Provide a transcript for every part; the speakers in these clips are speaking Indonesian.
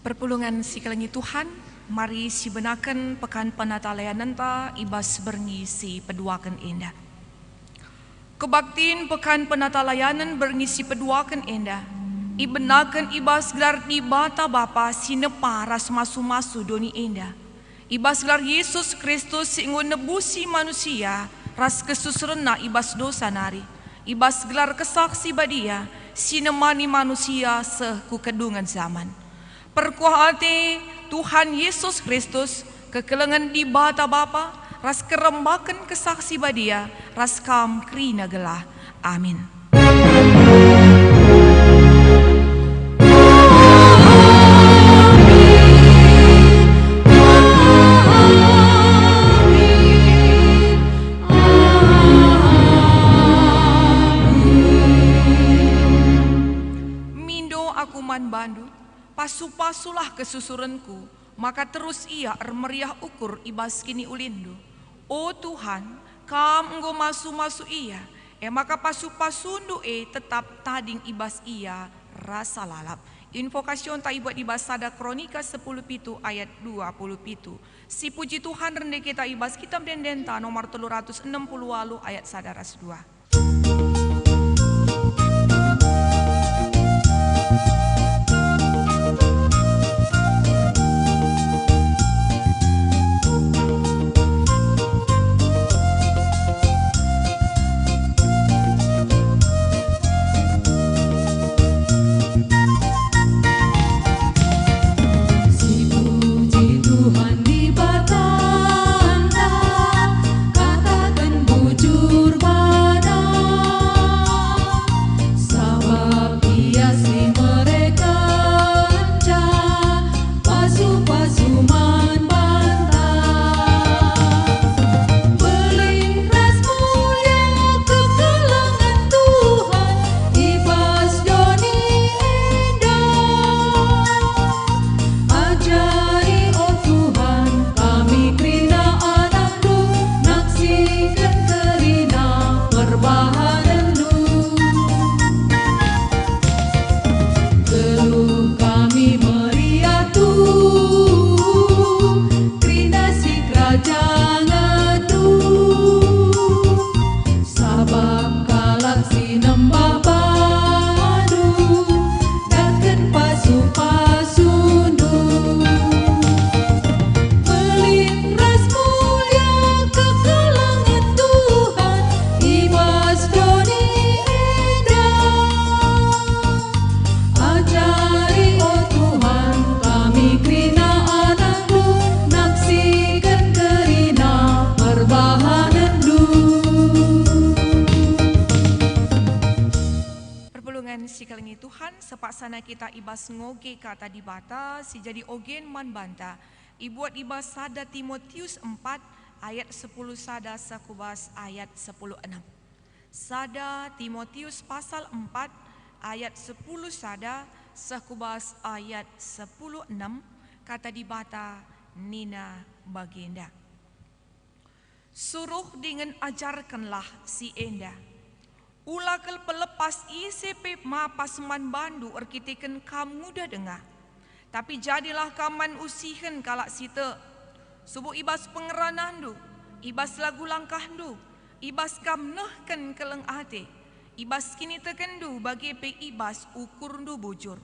Perpulungan si kelengi Tuhan, mari si benakan pekan penatalayanan ta ibas berngi si peduakan indah. Kebaktiin pekan penatalayanan berngisi peduakan indah. Ibenakan ibas gelar di bata bapa si neparas masu-masu doni indah. Ibas gelar Yesus Kristus si ingun nebusi manusia, ras kesusrena ibas dosa nari. Ibas gelar kesaksi badia, si nemani manusia seku kedungan zaman. Perkuahati Tuhan Yesus Kristus, kekelengan di bata bapa, ras kerembakan kesaksi badia, ras kam krina gelah. Amin. Mindo aku man bandu, pasu-pasulah kesusurenku, maka terus ia meriah ukur ibas kini ulindu. O Tuhan, kam enggo masu-masu ia, maka pasu-pasundu tetap tading ibas ia rasa lalap. Invokasyon ta ibuat ibas sada kronika 10:7 ayat 20:7. Si puji Tuhan rende kita ibas kitab dendenta nomor 360 ayat sadaras 2. Si kelengi Tuhan, sepaksana kita ibas ngoge kata di bata, si jadi ogen man banta. Ibuat ibas sada Timotius 4 ayat 10 sada sakubas ayat 10:6. Sada Timotius pasal 4 ayat 10 sada sakubas ayat 10:6 kata di bata nina bagenda. Suruh dengan ajarkanlah si enda. Ulakal pelepas ICP mapas man bandu arkiteken kam muda dengar. Tapi jadilah kaman usihen kalak sita. Subuh ibas pengeranandu, ibas lagu langkahdu, ibas kam nehken keleng ate. Ibas kini tekendu bagi pe ibas ukurndu bujur.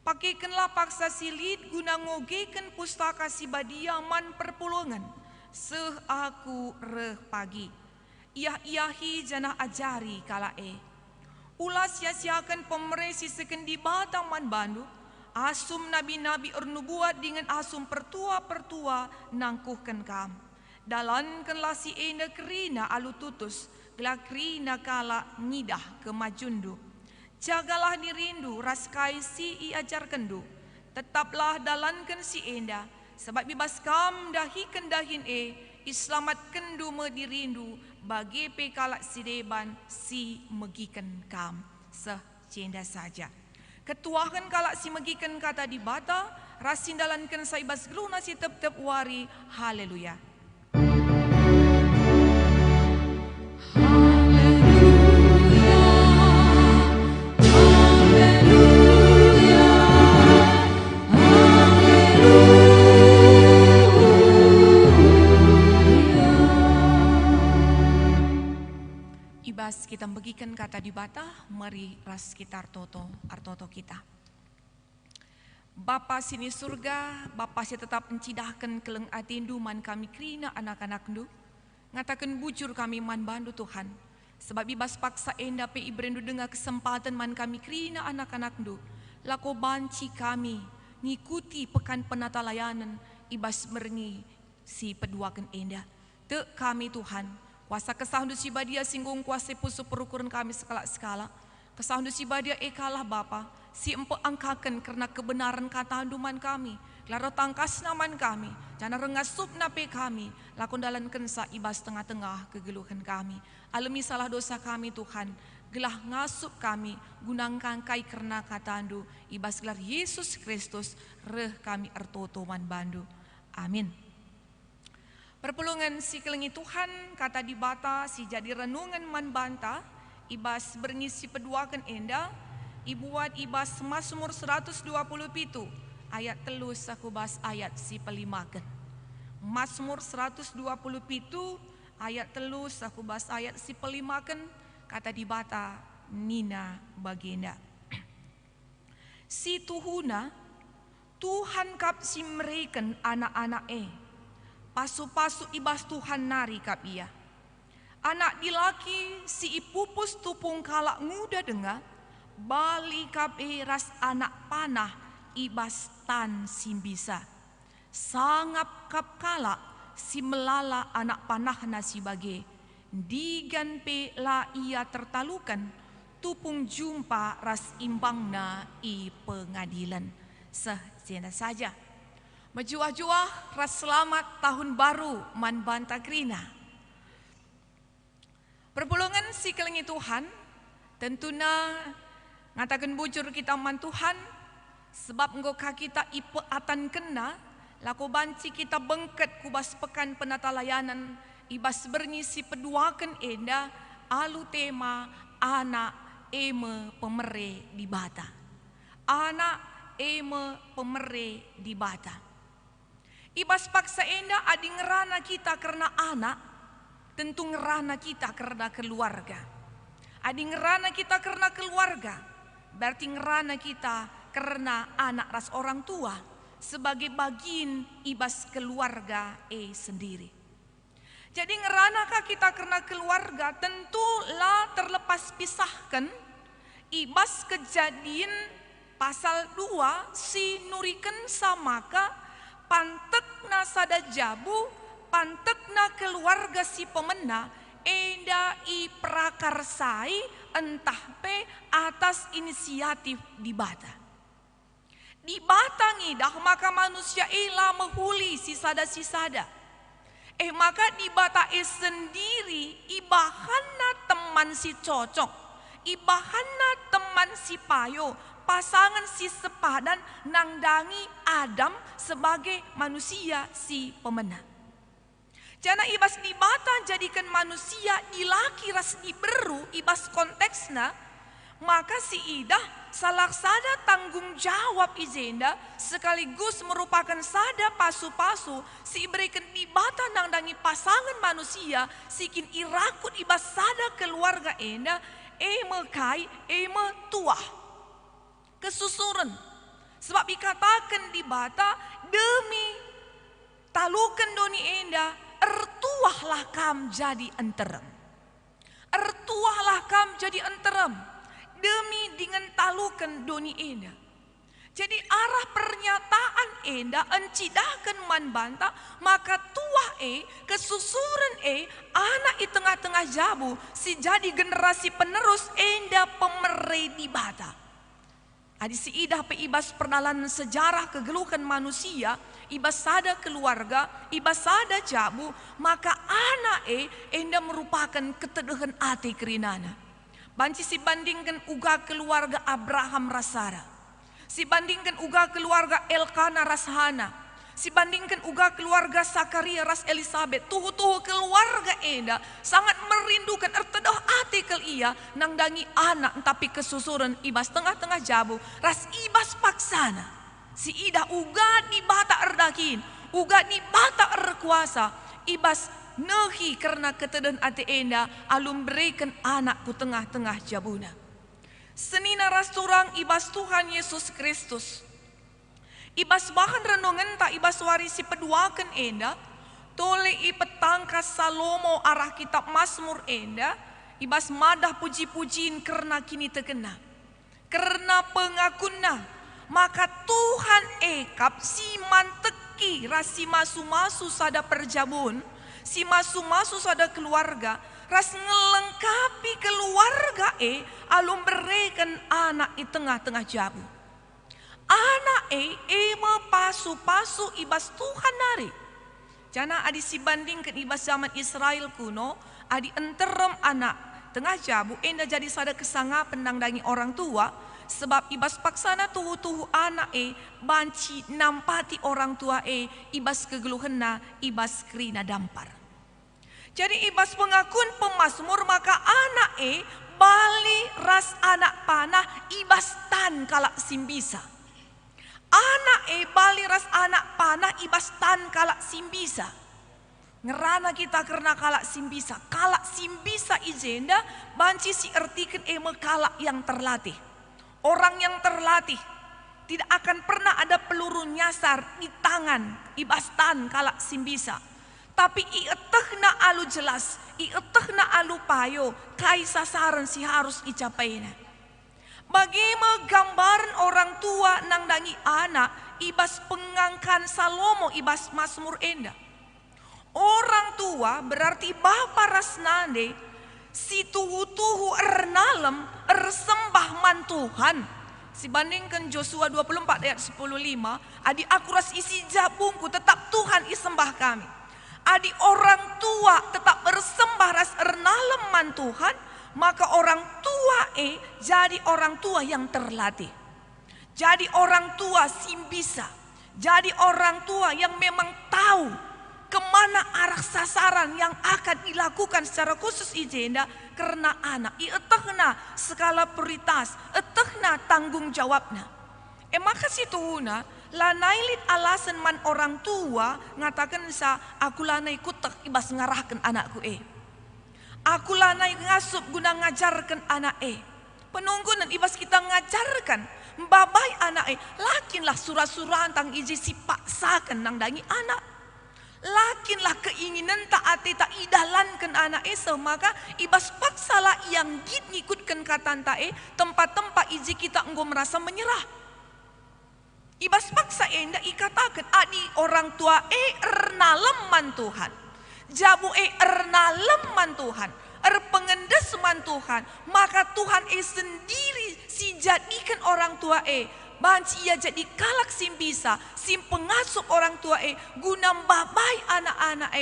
Pakaikenlah paksa silit guna ngogeken pustaka si badia man perpulungan. Seh aku reh pagi. Iahi janah ajari kala ulas sia-siakan pemeresi sekendi batang man bandu, asum nabi-nabi ernubuat dengan asum pertua-pertua nangkuhkan kam. Dalankanlah si enda kerina alu tutus, gelak kerina kala ngidah kemajundu. Jagalah dirindu raskai si iajarkendu, tetaplah dalankan si enda, sebab bibas kam dahikan dahin islamat kendu me dirindu, bagi pekalak si deban si megikan kam secenda saja. Ketuahan kalak si megikan kata di bata, rasindalankan saibas geluna si tep-tep wari. Haleluya. Haleluya. Haleluya. kata di bata, mari ras kita artoto kita. Bapa sini surga, Bapa si tetap mencidahkan keleng atindu man kami krina anak-anak du. Ngatakan bujur kami man bandu Tuhan. Sebab ibas paksa enda pe ibrendu dengar kesempatan man kami krina anak-anak du. Lako banci kami ngikuti pekan penata layanan ibas merengi si peduakan enda. Te kami Tuhan, kuasa kesahandu si badia singgung kuasa pusu perukuran kami sekala-sekala. Kesahandu si badia ekalah Bapa, si empe angkakan karena kebenaran kata handuman kami. Laro tangkas naman kami, jana rengasup nape kami, lakon dalan kensa ibas tengah-tengah kegeluhan kami. Alami salah dosa kami Tuhan, gelah ngasup kami, gunang kangkai karena kata handu, ibas gelar Yesus Kristus, reh kami ertoto man bandu. Amin. Perpulungan si kelengi Tuhan, kata di bata, si jadi renungan man banta, ibas berngisi peduakan enda, ibuat ibas Mazmur 127 ayat telus aku bahas ayat si pelimakan. Mazmur 127 ayat telus aku bahas ayat si pelimakan, kata di bata nina bagenda. Si tuhuna Tuhan kap si mereken anak-anak pasu-pasu ibas Tuhan nari kap ia. Anak dilaki si ipupus tupung kalak muda dengar, bali kabe ras anak panah ibas tan simbisa. Sangap kap kalak si melala anak panah nasi bage. Digan pe la ia tertalukan, tupung jumpa ras imbangna i pengadilan. Sehjena saja. Mejuah-juah ras selamat tahun baru man banta krina. Perpulungan si kelengi Tuhan, tentunya ngatakan bujur kita man Tuhan, sebab ngoka kita ipe atan kena, lako banci kita bengket kubas pekan penata layanan, ibas berngisi peduakan enda, alu tema anak eme pemere di bata. Anak eme pemere di bata. Ibas paksa enda adi ngerana kita karena anak, tentu ngerana kita karena keluarga. Adi ngerana kita karena keluarga, berarti ngerana kita karena anak ras orang tua sebagai bagian ibas keluarga sendiri. Jadi ngeranakah kita karena keluarga, tentulah terlepas pisahkan ibas kejadian pasal 2 si nuriken samaka pantekna sada jabu, pantekna keluarga si pemena, enda i prakarsai entah pe atas inisiatif di bata. Di bata ngidah maka manusia ela mehuli si sada. Maka di bata sendiri ibahana teman si cocok, ibahana teman si payo, pasangan si sepadan nangdangi Adam sebagai manusia si pemena. Jana ibas di bata jadikan manusia ilaki ras diberu ibas konteksna, maka si idah salah sada tanggung jawab izenda sekaligus merupakan sada pasu-pasu si berikan di bata nangdangi pasangan manusia sikin irakut ibas sada keluarga enda mekai tuah kesusuran. Sebab dikatakan di bata demi talukan doni enda ertuahlah kam jadi enterem. Ertuahlah kam jadi enterem demi dengan talukan doni enda. Jadi arah pernyataan enda encidahkan man banta, maka tuah kesusuran anak di tengah-tengah jabu si jadi generasi penerus enda pemere di bata. Adi si idah pe ibas pernalan sejarah kegeluhan manusia, ibas sada keluarga, ibas sada jabu, maka anak enda merupakan keteduhan ati kerinana. Banci si bandingkan uga keluarga Abraham rasara, si bandingkan uga keluarga Elkana rashana, si bandingkan uga keluarga Sakaria ras Elisabeth, tuhu-tuhu keluarga enda sangat merindukan ertedoh ati kel ia nangdangi anak tapi kesusuran ibas tengah-tengah jabu ras ibas paksana. Si ida uga di bata erdakin, uga di bata erkuasa, ibas nehi karena ketedan ate enda alum berikan anakku tengah-tengah jabuna. Senina rasturang ibas Tuhan Yesus Kristus. Ibas bahan renungan tak ibas warisi peduakan enda. Tole i petangkas Salomo arah kitab Mazmur enda. Ibas madah puji-pujiin karena kini terkena. Karena pengakunna. Maka Tuhan ekap si manteki rasi masu-masu sada perjabun. Si masu-masu sada keluarga. Ras ngelengkapi keluarga alum berikan anak di tengah-tengah jabu. Anak pasu-pasu ibas Tuhan nari. Jana adi si bandingkan ibas zaman Israel kuno, adi enterem anak tengah jabu enda jadi sada kesangapan nandangi orang tua, sebab ibas paksana tuhu-tuhu anak banci nampati orang tua ibas kegeluhena ibas krina dampar. Jadi ibas pengakuan pemazmur maka anak bali ras anak panah ibas tan kalak simbisa. Anak bali ras anak panah ibas tan kalak simbisa. Ngerana kita karena kalak simbisa. Kalak simbisa ijenda banci si ertikan kalak yang terlatih. Orang yang terlatih tidak akan pernah ada peluru nyasar di tangan ibas tan kalak simbisa. Tapi ietehna alu jelas, ietehna alu payo, kai sasaran si harus icapainya. Bagaimana gambaran orang tua nang dangi anak, ibas pengangkan Salomo, ibas Mazmur enda. Orang tua berarti bapa rasnande, si tuhu-tuhu ernalem, ersembah man Tuhan. Sibandingkan Joshua 24 ayat 10:5, adi akuras isi jabungku tetap Tuhan isembah kami. Adi orang tua tetap bersembah ras ernaleman Tuhan, maka orang tua jadi orang tua yang terlatih. Jadi orang tua simbisa. Jadi orang tua yang memang tahu kemana arah sasaran yang akan dilakukan secara khusus ijenda karena anak. Ietehna skala prioritas, etehna tanggung jawabna. Maka situhuna lanailit alasan man orang tua ngatakan sa aku lanai kutek ibas ngarahkan anakku aku lanai ngasup guna ngajarkan anak penunggunan ibas kita ngajarkan babai anak lakinlah surah-surah tang iji si paksakan nang dangi anak lakinlah keinginan taati tak idalankan anak maka ibas paksalah yang git ngikutkan katanta tempat-tempat iji kita enggo merasa menyerah. Ibas paksa enda ikatakan adi orang tua ernaleman Tuhan. Jabu ernaleman Tuhan. Erpengendes man Tuhan. Maka Tuhan sendiri si jadikan orang tua banci ia jadi kalak simbisa. Sim pengasup orang tua guna babai anak-anak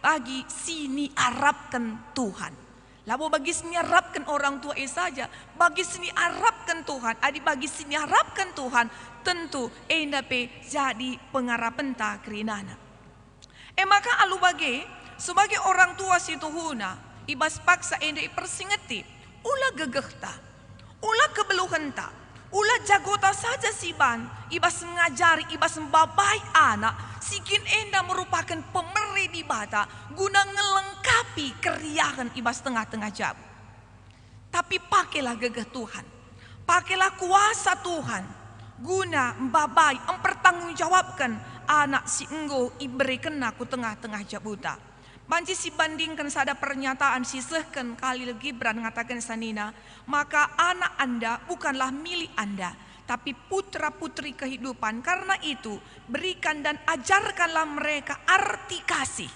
bagi sini arabkan Tuhan. Lalu bagi sini harapkan orang tua saja, bagi sini harapkan Tuhan, adi bagi sini harapkan Tuhan, tentu endape jadi pengharapan tak kerinana. Maka alu bagi sebagai orang tua situhuna, ibas paksa enda persingeti, ulah gegehta, ulah kebeluhenta, ulah jagota saja siban, ibas ngajari, ibas babai anak. Sikin enda merupakan pemeri di bata guna ngelengkapi keriahan ibas tengah-tengah jabu. Tapi pakailah gegah Tuhan, pakailah kuasa Tuhan guna mbabai mempertanggungjawabkan anak si enggo iberikan aku tengah-tengah jabuta. Banci si bandingkan sada pernyataan sisehkan Khalil Gibran mengatakan sanina, maka anak Anda bukanlah milik Anda, tapi putra-putri kehidupan. Karena itu berikan dan ajarkanlah mereka arti kasih.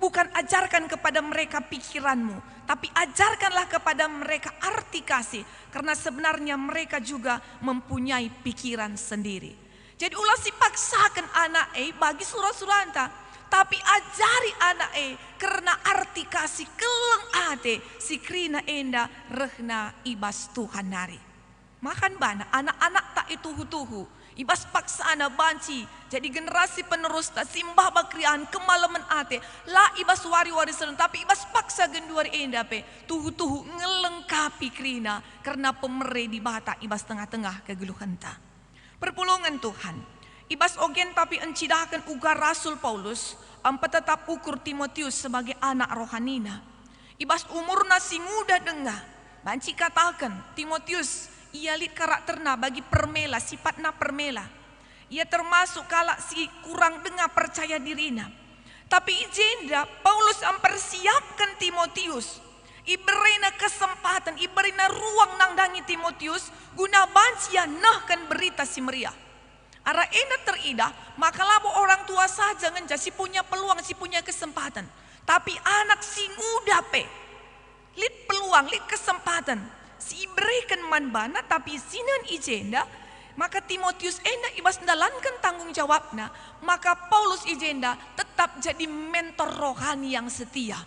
Bukan ajarkan kepada mereka pikiranmu, tapi ajarkanlah kepada mereka arti kasih. Karena sebenarnya mereka juga mempunyai pikiran sendiri. Jadi ulah si paksakan anak bagi surah-surah anta, tapi ajari anak karena arti kasih keleng ate si krina enda rehna ibas Tuhan nari. Makan bana anak-anak tak itu tuhu ibas paksa anak banci jadi generasi penerus tak simbah bakrian kemalaman ate lah ibas wari-wari seren tapi ibas paksa genduari enda tuhu ngelengkapi krina karena pemere di bata ibas tengah-tengah kegeluhan ta. Perpulungan Tuhan ibas ogen tapi encidahkan ugar Rasul Paulus ampa tetap ukur Timotius sebagai anak rohanina. Ibas umur nasi muda dengar. Banci katakan Timotius ia lit karakterna bagi permela, sifatna permela. Ia termasuk kalak si kurang dengar percaya dirina. Tapi ijenda Paulus mempersiapkan Timotius. Iberina kesempatan, iberina ruang nangdangi Timotius guna banci nahkan berita si meriah. Ara ena teridah, maka labo orang tua saja ngenja si punya peluang, si punya kesempatan. Tapi anak si muda lit peluang, lit kesempatan. Si iberikan manbana tapi sinan ijenda, maka Timotius ena ibas ndalankan tanggung jawabnya. Maka Paulus ijenda tetap jadi mentor rohani yang setia.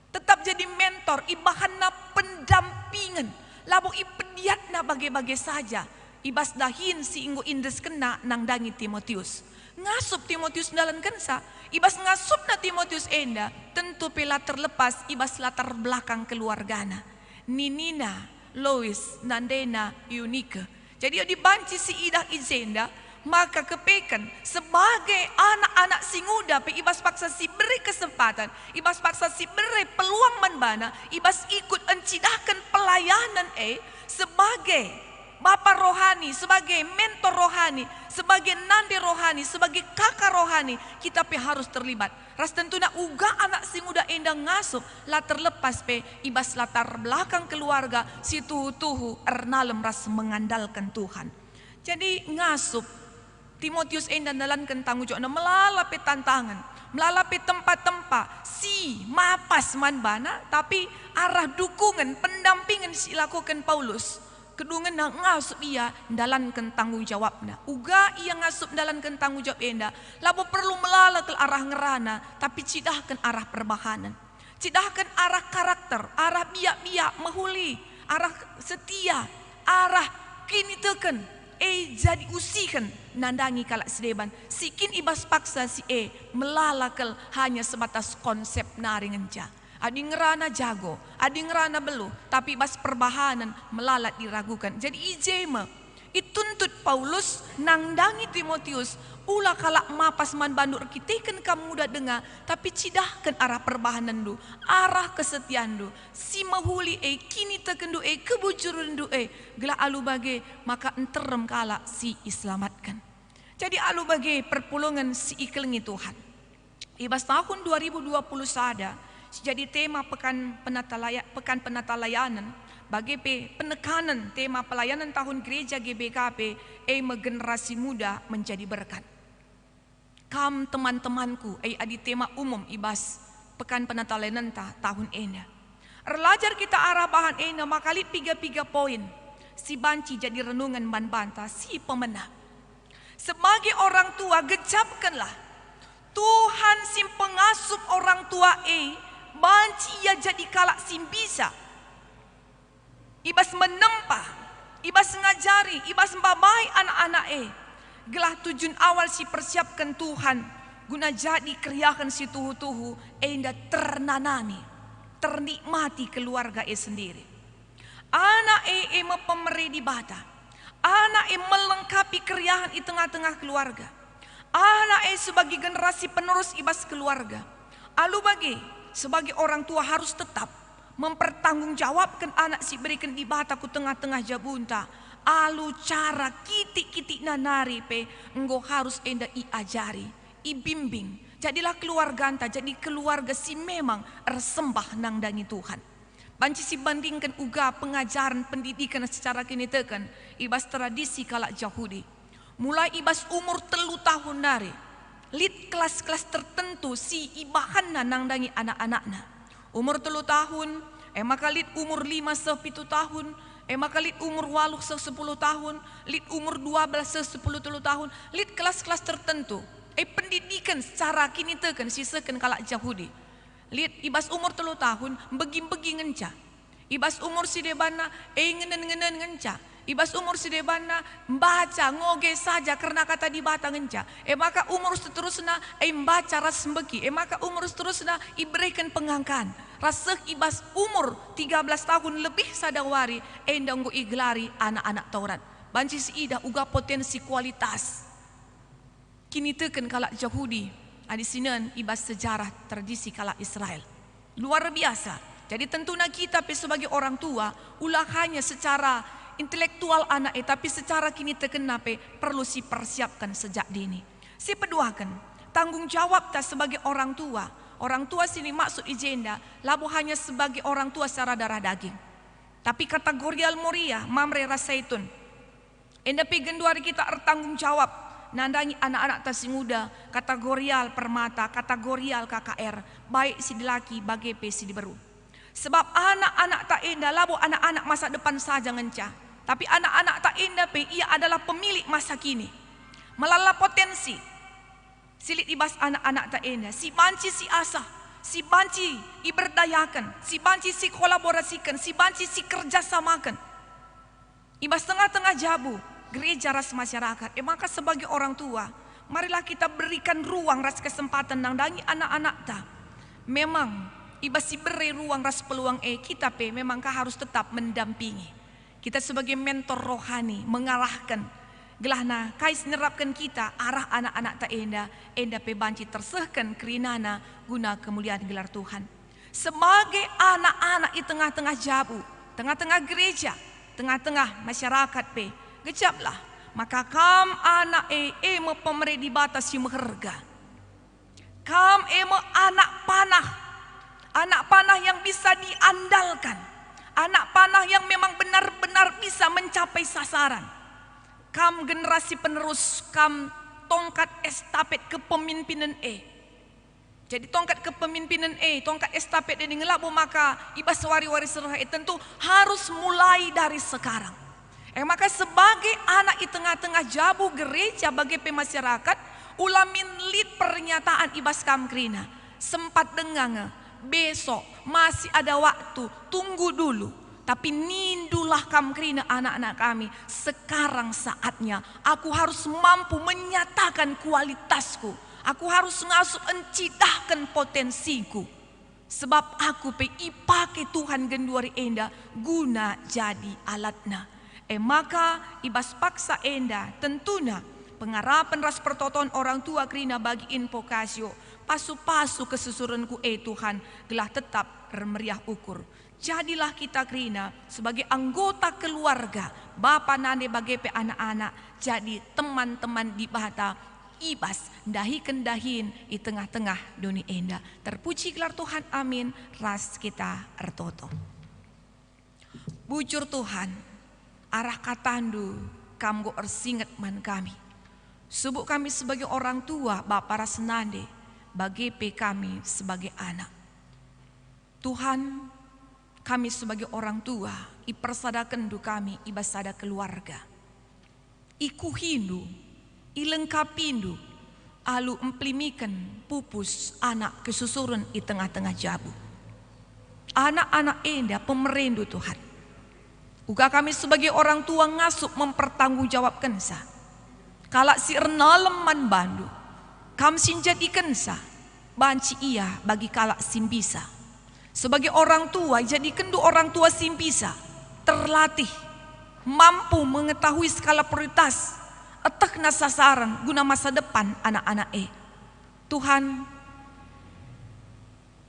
Tetap jadi mentor, ibahana pendampingan. Labo ipediatna bagai-bagai saja. Ibas dahin si inggo indes kena nangdangi Timotius. Ngasup Timotius dalam kensa. Ibas ngasup na Timotius enda. Tentu pela terlepas ibas latar belakang keluargana. Ninina, Lois, Nandena, Eunike. Jadi dibanci si idah ijenda. Maka kepekan sebagai anak-anak si muda ibas paksa si beri kesempatan, ibas paksa si beri peluang manbana, ibas ikut encidahkan pelayanan sebagai bapak rohani, sebagai mentor rohani, sebagai nande rohani, sebagai kakak rohani, kita harus terlibat. Ras tentunya uga anak si muda endang ngasup lah terlepas ibas latar belakang keluarga si tuhu-tuhu ernalem ras mengandalkan Tuhan. Jadi ngasup Timotius endan dalankan tanggung jawab melalapi tantangan, melalapi tempat-tempat si mapas manbana, tapi arah dukungan pendampingan si lakukan Paulus. Kedungan na ngasup ia dalankan tanggung jawabna. Uga ia ngasup dalankan tanggung jawab enda. Labo perlu melalak ke arah ngerana, tapi cidahkan arah perbahanan. Cidahkan arah karakter, arah biak-biak mahuli, arah setia, arah kini teken. Jadi usikan nandangi kalak sedeban. Sikin ibas paksa si melalakal hanya sebatas konsep naringenca. Adi ngerana jago, adi ngerana belu, tapi ibas perbahanan melalat diragukan. Jadi ijema ituntut Paulus nangdangi Timotius ulah kalak mapas man bandur kiteken kamu muda dengar, tapi cidahkan arah perbahanan du, arah kesetiaan du, si mahuli kini tekendu kebujuran du gela alu bage maka enterem kalak si iselamatkan. Jadi alu bage perpulungan si iklengi Tuhan. Ibas tahun 2020 sada jadi tema pekan penata layanan bagi penekanan tema pelayanan tahun gereja GBKP generasi muda menjadi berkat. Kam teman-temanku adi tema umum ibas pekan penata layanan tahun ena. Erlajar kita arah bahan ena makali 3 poin. Si banci jadi renungan ban-banta si pemenang. Sebagai orang tua gejapkanlah Tuhan sim pengasup orang tua banci ia jadi kalak sim bisa. Ibas menempah, ibas ngajari, ibas mbabai anak-anak gelah tujuan awal si persiapkan Tuhan guna jadi kriakan si tuhu-tuhu enda ternanami, ternikmati keluarga sendiri. Anak mepemeri di bata, anak melengkapi kriahan di tengah-tengah keluarga. Anak sebagai generasi penerus ibas keluarga. Alu bagi sebagai orang tua harus tetap mempertanggungjawabkan anak si berikan di bataku tengah-tengah jabunta. Alu cara kitik-kitik nanari enggo harus enda iajari, ibimbing. Jadilah keluarga anta, jadi keluarga si memang ersembah nangdangi Tuhan. Banci si bandingkan uga pengajaran pendidikan secara kini tekan ibas tradisi kalak Yahudi. Mulai ibas umur 3 tahun nari, lid kelas-kelas tertentu si ibahana nangdangi anak-anakna. Umur 3 tahun, maka lid umur 5-7 tahun, maka lid umur 8-10 tahun, lid umur 12-10 tahun, lid kelas-kelas tertentu. Pendidikan secara kini tekan sisakan kalak Yahudi. Lid ibas umur 3 tahun, begi-begi ngenca. Ibas umur sidebana, ngenen-ngenen ngenca. Ibas umur sidebana, membaca ngoge saja karena kata di bata ngenca. Maka umur seterusnya, membaca ras begi. Maka umur seterusnya, iberikan pengangkan. Rasek ibas umur 13 tahun lebih sadawari, endanggo iglari anak-anak Taurat. Banci si ida uga potensi kualitas. Kini teken kalak Yahudi, Adi sinan ibas sejarah tradisi kala Israel. Luar biasa. Jadi tentunya kita sebagai orang tua ulah hanya secara intelektual anak tapi secara kini terkena perlu si persiapkan sejak dini. Si peduakan tanggung jawab tak sebagai orang tua. Orang tua sini maksud ijenda labu hanya sebagai orang tua secara darah daging. Tapi kategorial moria mamre rasaitun. Enda genduari kita bertanggung jawab. Nandangi anak-anak tasi muda, kategorial permata, kategorial KKR, baik si laki, bagi si di baru. Sebab anak-anak tak indah, labu anak-anak masa depan saja ngencah. Tapi anak-anak tak indah, ia adalah pemilik masa kini. Melala potensi. Silit ibas anak-anak tak indah, si banci si asah, si banci iberdayakan, si banci si kolaborasikan, si banci si kerjasamakan. Ibas tengah-tengah jabu. Gereja ras masyarakat. Maka sebagai orang tua, marilah kita berikan ruang ras kesempatan nandangi anak-anak ta. Memang ibas si beri ruang ras peluang kita memang harus tetap mendampingi. Kita sebagai mentor rohani mengarahkan gelahna kais nerapkan kita arah anak-anak ta enda banci tersehkan kerinana guna kemuliaan gelar Tuhan. Sebagai anak-anak di tengah-tengah jabu, tengah-tengah gereja, tengah-tengah masyarakat gecaplah, maka kam anak me pemere di batas yang harga. Kam me anak panah yang bisa diandalkan, anak panah yang memang benar-benar bisa mencapai sasaran. Kam generasi penerus, kam tongkat estafet kepemimpinan Jadi tongkat kepemimpinan tongkat estafet ini ngelabu maka ibas wari-wari serah tentu harus mulai dari sekarang. Maka sebagai anak di tengah-tengah jabu gereja bagi pemasyarakat ulamin lead pernyataan ibas kamkrina sempat dengar besok masih ada waktu tunggu dulu tapi nindulah kamkrina anak-anak kami sekarang saatnya aku harus mampu menyatakan kualitasku, aku harus ngasuh encidahkan potensiku sebab aku ipake Tuhan genduari enda guna jadi alatna. Maka ibas paksa enda tentunya pengarapan ras pertoton orang tua krina bagi invokasio pasu-pasu kesusuranku Tuhan gelah tetap remeriah ukur. Jadilah kita krina sebagai anggota keluarga bapa nane bagi anak-anak jadi teman-teman di bata ibas dahi kendahin di tengah-tengah dunia enda. Terpuji gelar Tuhan, amin. Ras kita ertoto. Bujur Tuhan arah katandu kamgo ersinget man kami. Subuk kami sebagai orang tua Bapa rasenande bagi kami sebagai anak. Tuhan kami sebagai orang tua ipersadakan du kami ibasada keluarga. Iku hindu ilengkapindu alu emplimikan pupus anak kesusuran di tengah-tengah jabu. Anak-anak enda pemerindu Tuhan. Uga kami sebagai orang tua ngasup mempertanggungjawabkan sa. Kalak si ernalem man bandu, kam sinjadikan sa. Banci ia bagi kalak simbisa. Sebagai orang tua jadikan du orang tua simbisa. Terlatih, mampu mengetahui skala prioritas, etekna sasaran guna masa depan anak-anak Tuhan,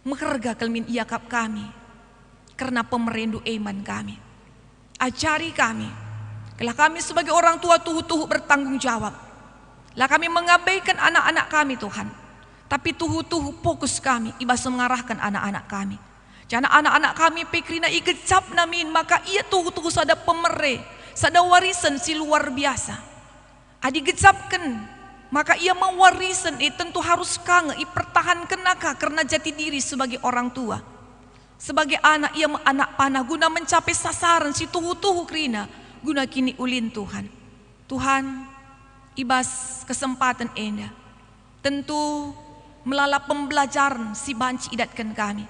mengharga kelmin iakap kami, karena pemerindu iman kami. Ajari kami, kalau kami sebagai orang tua tuhu-tuhu bertanggung jawab. Lah kami mengabaikan anak-anak kami Tuhan. Tapi tuhu-tuhu fokus kami ibas mengarahkan anak-anak kami. Jangan anak-anak kami pikrina igecap namin maka ia tuhu-tuhu sada pemere, sada warisan si luar biasa. Adi gecapkan maka ia mewarisan tentu harus kange ipertahankan naka karena jati diri sebagai orang tua. Sebagai anak ia anak panah guna mencapai sasaran si tuhu-tuhu krina guna kini ulin Tuhan. Tuhan ibas kesempatan enda tentu melalap pembelajaran si banci idatkan kami.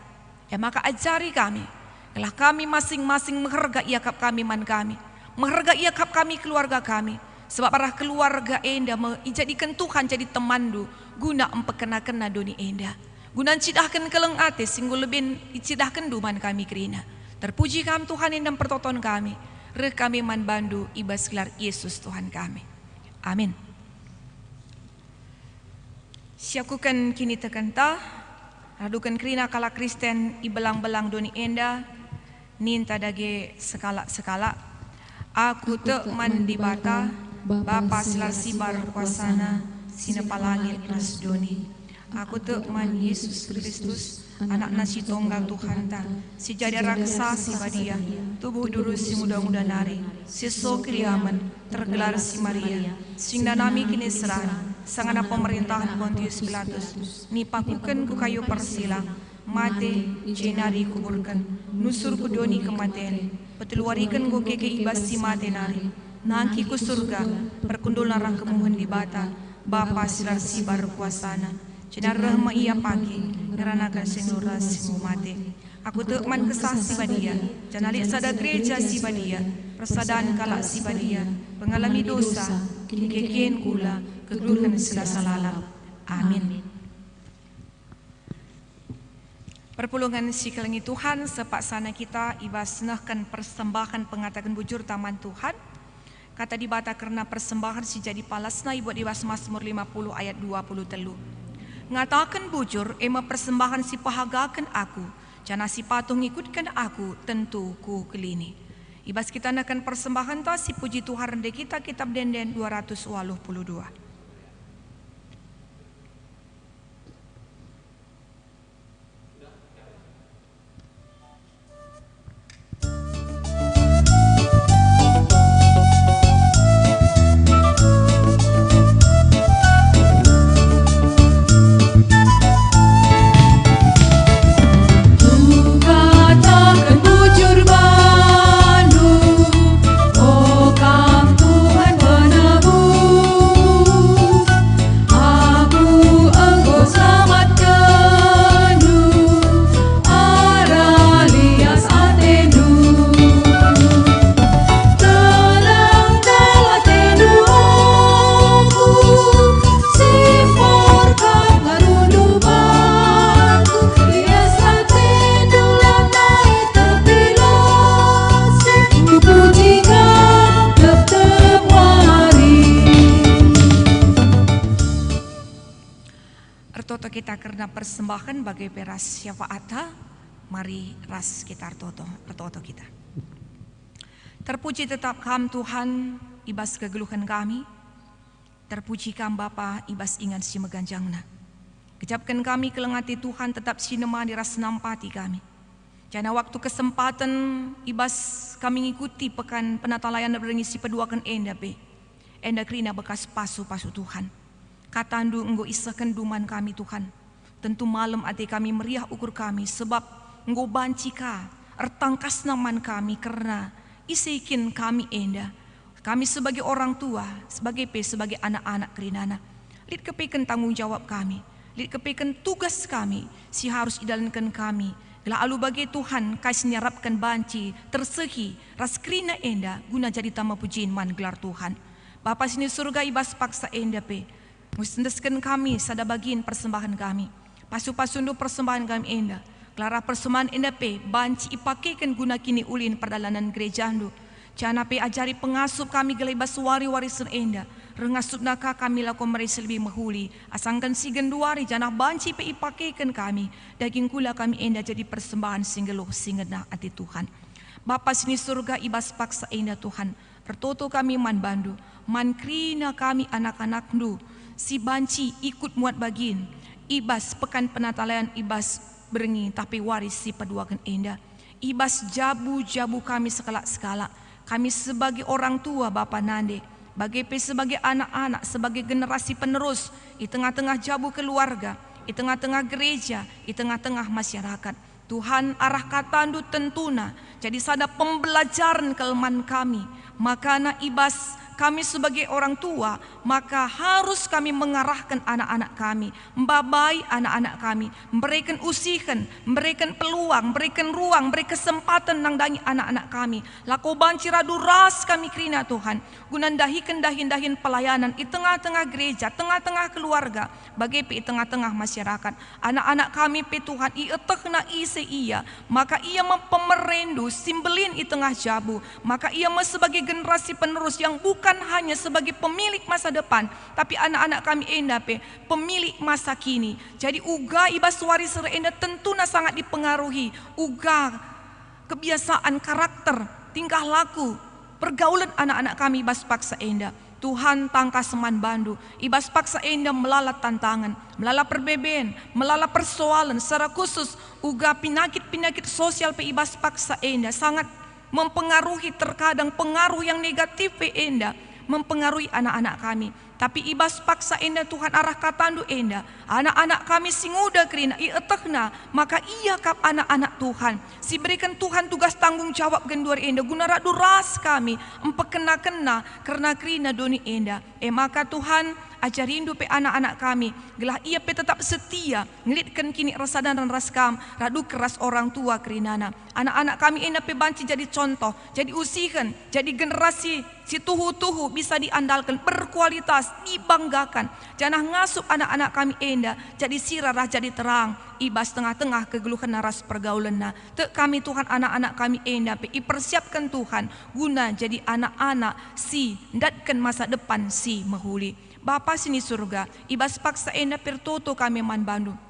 Maka ajari kami kalau kami masing-masing menghargai iakap kami man kami, menghargai iakap kami keluarga kami. Sebab arah keluarga enda menjadikan Tuhan jadi temandu guna empekena-kena dunia enda. Guna cidahkan keleng ate singgul lebih cidahkan duman kami kerina. Terpuji kami Tuhan yang pertoton kami. Reh kami man bandu ibas gelar Yesus Tuhan kami. Amin. Siakukan kini tekenta, radukan kerina kala Kristen ibelang-belang doni enda, ninta dage sekala-sekala. Aku tek mandi bata, Bapa silar sibar kuasana, sinepalangit ras doni. Aku tek man Yesus Kristus, anak nasi tunggal Tuhan ta, si jadi raksa si badia, tubuh durus si muda-muda nari, si so kriaman, tergelar si Maria, sing danami kini serang, sangana pemerintahan Pontius Pilatus, ni pakukan ku kayu persilang, mate, jenari kuburkan, nusur ku doni kematian, peteluarikan ku keke ibas si mate nari, nangki ku surga, perkundul narang kemuhan di bata, Bapa silar sibar kuasana, jenar rahma ia pagi, ngeranakan senura simu mate. Aku tekman kesah si badia, janalik sada gereja si badia, persadaan kalak si badia, pengalami dosa, kini kekien kula, kegeluhan selasa lalam. Amin. Perpulungan si kelengi Tuhan, sepak sana kita ibas senahkan persembahan pengatakan bujur taman Tuhan. Kata di bata karena persembahan si jadi palasna ibu ibas Mazmur 50 ayat 23. Ngatakan bujur, ema persembahan si pahagakan aku, jana si patung ikutkan aku, tentu ku kelini. Ibas kita nakan persembahan ta si puji Tuhan de kita kitab Denden 282. Kita karena persembahan bagai peras syafaata, mari ras kita artoto kita. Terpuji tetap kam Tuhan, ibas kegeluhan kami. Terpuji kam Bapa, ibas ingat si meganjangna. Kejapkan kami kelengati Tuhan tetap sinema di ras nampati kami. Jana waktu kesempatan ibas kami ngikuti pekan penatalayan berengisi peduakan enda be. Enda krina bekas pasu-pasu Tuhan. Katandu enggo isahkan duman kami Tuhan. Tentu malam ati kami meriah ukur kami sebab enggo bancika ertangkas naman kami karena isikin kami enda. Kami sebagai orang tua, sebagai anak-anak kerinana. Lid kepikan tanggung jawab kami. Lid kepikan tugas kami si harus idalankan kami. Lalu bagi Tuhan kasih nyarapkan banci tersehi ras krina enda guna jadi tama pujian man gelar Tuhan. Bapa sini surga ibas paksa enda pe. Mustendeskan kami sada bagian persembahan kami. Pasu-pasundu persembahan kami enda. Kelara persembahan enda pe banci ipakekan guna kini ulin perdalanan gereja andu. Jana pe ajari pengasup kami gelebas wari-warisan enda. Rengasup naka kami laku merisa lebih mahuli. Asangkan si genduari jana banci pe ipakekan kami. Daging kula kami enda jadi persembahan singgeluh singgenah ati Tuhan. Bapa sini surga ibas paksa enda Tuhan. Pertoto kami man bandu. Man krina kami anak-anak ndu. Si banci ikut muat bagin. Ibas pekan penatalayan ibas berengi tapi waris si peduakan enda. Ibas jabu-jabu kami sekala-sekala. Kami sebagai orang tua Bapa Nande. Sebagai anak-anak, sebagai generasi penerus. Di tengah-tengah jabu keluarga. Di tengah-tengah gereja. Di tengah-tengah masyarakat. Tuhan arah katandu tentuna. Jadi sada pembelajaran kelemahan kami. Makana ibas kami sebagai orang tua, maka harus kami mengarahkan anak-anak kami, membabai anak-anak kami, memberikan usihan, memberikan peluang, memberikan ruang, memberi kesempatan nang dangi anak-anak kami. Lako banci radu ras kami krina Tuhan, gunandahikan dahin-dahin pelayanan di tengah-tengah gereja, tengah-tengah keluarga, bagi di tengah-tengah masyarakat. Anak-anak kami pe Tuhan, ietehna ise iya, maka ia mempemerendu simbelin di tengah jabu, maka ia sebagai generasi penerus yang bukan bukan hanya sebagai pemilik masa depan, tapi anak-anak kami enda pemilik masa kini. Jadi uga ibas waris enda tentuna sangat dipengaruhi uga kebiasaan, karakter, tingkah laku, pergaulan anak-anak kami ibas paksa enda. Tuhan tangka seman bandu, ibas paksa enda melala tantangan, melala perbeben, melala persoalan, secara khusus uga penyakit-penyakit sosial ibas paksa enda sangat mempengaruhi, terkadang pengaruh yang negatif enda mempengaruhi anak-anak kami. Tapi ibas paksa enda Tuhan arah katandu enda, anak-anak kami singuda kerina ietehna, maka iya kap anak-anak Tuhan si berikan Tuhan tugas tanggung jawab genduar enda guna duras kami empekena-kena karena kerina doni enda. Maka Tuhan ajarindu anak-anak kami gelah ia tetap setia ngelitkan kini rasa dan raskam radu keras orang tua kerinana. Anak-anak kami enda banci jadi contoh, jadi usihan, jadi generasi si tuhu-tuhu bisa diandalkan, berkualitas, dibanggakan. Jangan ngasup anak-anak kami enda jadi sirarah, jadi terang ibas tengah-tengah kegeluhan naras pergaulan na. Kami Tuhan anak-anak kami enda ipersiapkan Tuhan guna jadi anak-anak si datkan masa depan si mahuli. Bapa sini surga, ibas paksa enda pertoto kami man Bandung.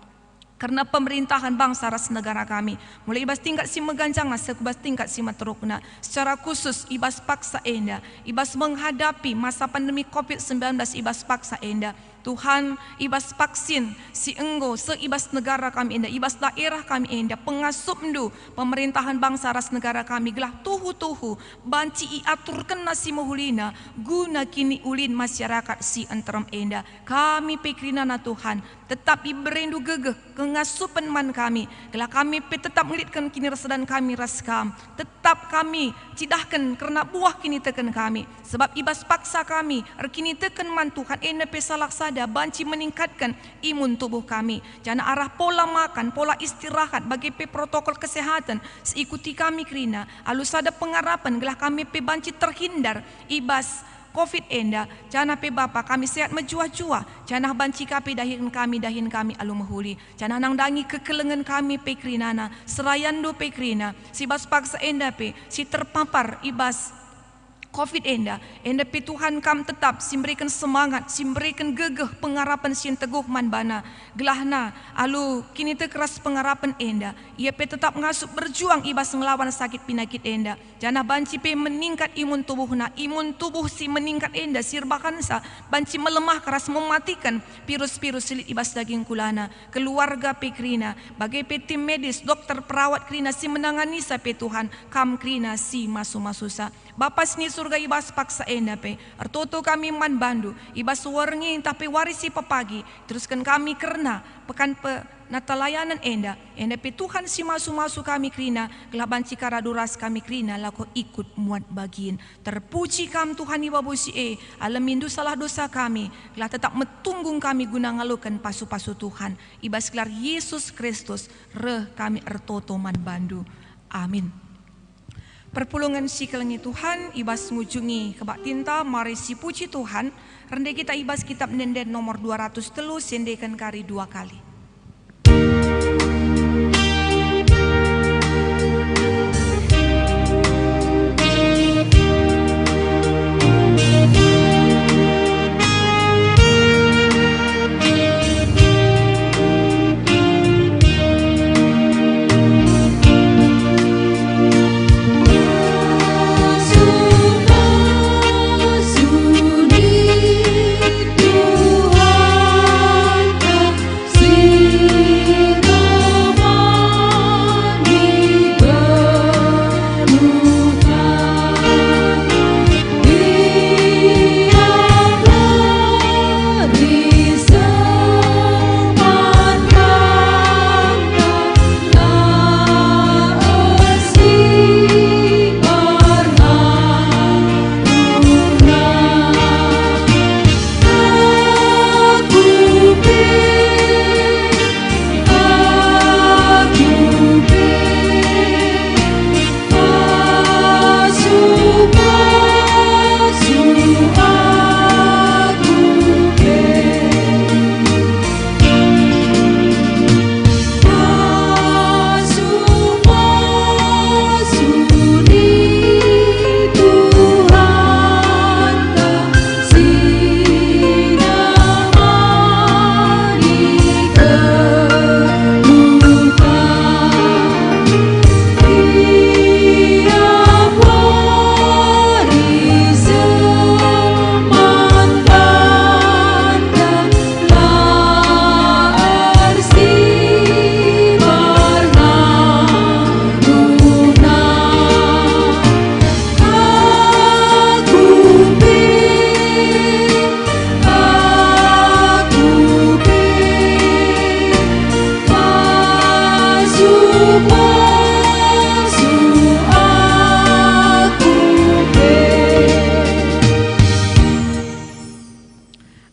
Karena pemerintahan bangsa ras negara kami mulai ibas tingkat si meganjang sekubas tingkat si materukna. Secara khusus ibas paksa enda ibas menghadapi masa pandemi COVID-19 ibas paksa enda Tuhan ibas vaksin si enggo seibas negara kami enda, ibas daerah kami enda, pengasup ndu pemerintahan bangsa ras negara kami gelah tuhu-tuhu banci iaturkan nasi mahulina guna kini ulin masyarakat si enterem enda. Kami pikrina na Tuhan tetap iberindu gegeh kengasupan man kami gelah kami tetap melitkan kini rasadan kami raskam, tetap kami cidahkan karena buah kini teken kami sebab ibas paksa kami kini teken man Tuhan enda pesalaksana banci meningkatkan imun tubuh kami. Jangan arah pola makan, pola istirahat bagi protokol kesehatan seikuti kami kerina alus ada pengarapan gelah kami banci terhindar ibas COVID enda. Jangan Bapa kami sehat menjuah-juah, jangan banci dahin kami alu mahuli, jangan nangdangi kekelengan kami kerinana serayando kerina si bas paksa enda si terpapar ibas COVID enda Tuhan kam tetap simberikan semangat, simberikan gegeh pengarapan sin teguh man bana gelahna alu kini keras pengarapan enda ia tetap ngasup berjuang ibas ngelawan sakit penyakit enda. Jana banci meningkat imun tubuh si meningkat enda sirbakan sa banci melemah keras mematikan virus-virus silit ibas daging kulana. Keluarga krina bagai tim medis dokter perawat krina si menangani sa Tuhan kam krina si masu-masusa. Bapa sini surga ibas paksa enda artoto kami man bandu ibas warngi tapi warisi papagi teruskan kami karena pekan natalayanan enda Tuhan si masu-masu kami krina gelaban cikara duras kami krina lako ikut muat bagiin. Terpuji kam Tuhan ibabu si alamindu salah dosa kami gelah tetap metunggung kami guna ngalukan pasu-pasu Tuhan ibas gelar Yesus Kristus kami ertoto man bandu. Amin. Perpulungan si kelengi Tuhan ibas ngujungi kebak tinta mari si puji Tuhan rendah kita ibas kitab nenden nomor 200 telu sendekan kari 2 kali. See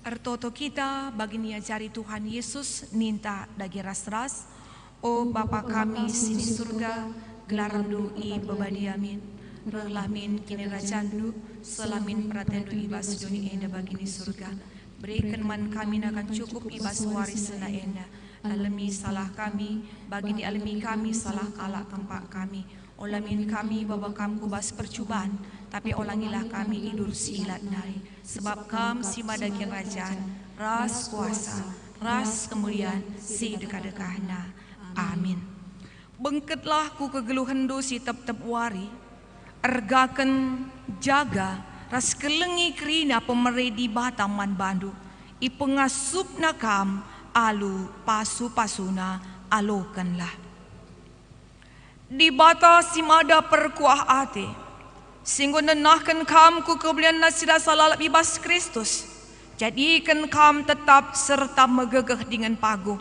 Ertoto kita bagi niajari Tuhan Yesus ninta dagi ras-ras. O Bapa kami sini surga, gelaran i bebadi amin. Relamin kini rajandu, selamin pratendu ibas duni enda bagini surga. Berikan man kami akan cukup ibas waris sena enda. Alami salah kami, bagi di alami kami salah kalak tempat kami. Olamin kami bawa kamku bas percubaan, tapi olangilah kami idur silat nari. Sebab kam si madakin rajaan, ras kuasa, ras kemuliaan, si dekat-dekahna. Amin. Bengketlah ku kegeluhan dosi tep-tep wari, ergaken jaga, ras kelengi kerina pemeredi bataman bandu, ipengasup nakam, alu pasu-pasuna alokanlah. Di bata simada perkuah ate, singgo nenahkan kam ku kemuliaan nasira salalap ibas Kristus, jadikan kam tetap serta megegeh dengan paguh,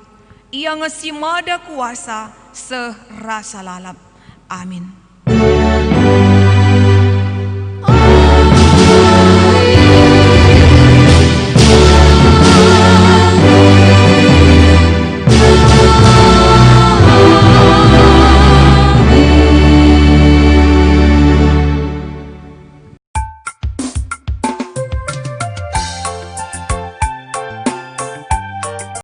ia ngesimada kuasa serasa lalap. Amin.